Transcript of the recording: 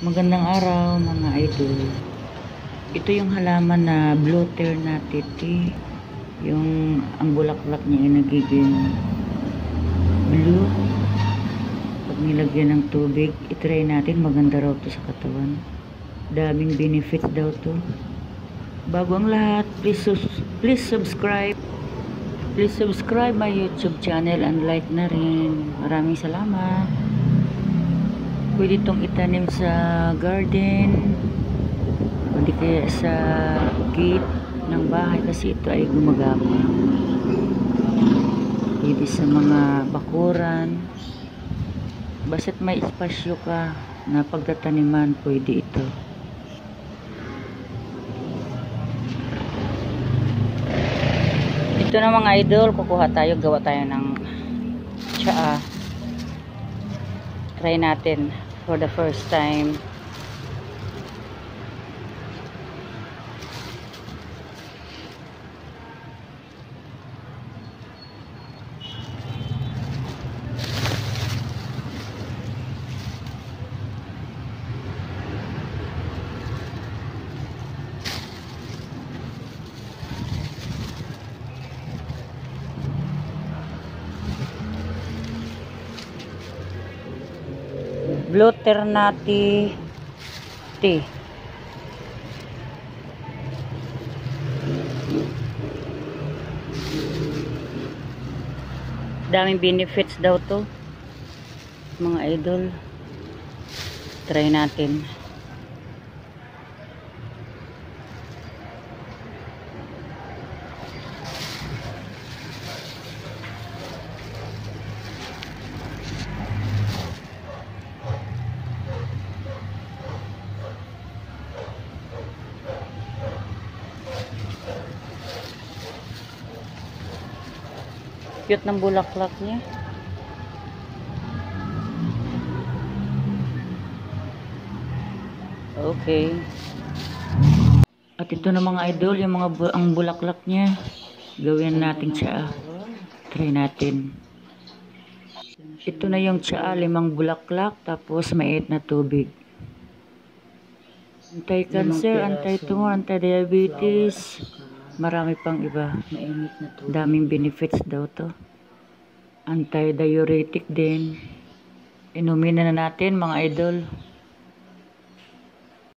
Magandang araw mga idol. Ito yung halaman na blue ternate tea. Yung ang bulaklak niya ay nagiging blue. Pag nilagyan ng tubig, itry natin, maganda raw to sa katawan. Daming benefits daw to. Bago ang lahat, please subscribe. Please subscribe my YouTube channel and like na rin. Maraming salamat. Pwede itong itanim sa garden, hindi kaya sa gate ng bahay kasi ito ay gumagapang. Pwede sa mga bakuran. Basta't may espasyo ka na pagtataniman, pwede ito. Ito na mga idol, kukuha tayo, gawa tayo ng tsaa. Try natin for the first time. Blue ternate tea. Daming benefits daw to mga idol. Try natin. Cute ng bulaklak niya. Okay. At ito na mga idol, yung ang bulaklak niya. Gawin natin tsaa. Try natin. Ito na yung tsaa, 5 bulaklak, tapos maiit na tubig. Anti-cancer, anti-tumor, anti-diabetes. Marami pang iba. Daming benefits daw to. Anti-diuretic din. Inumin na natin mga idol.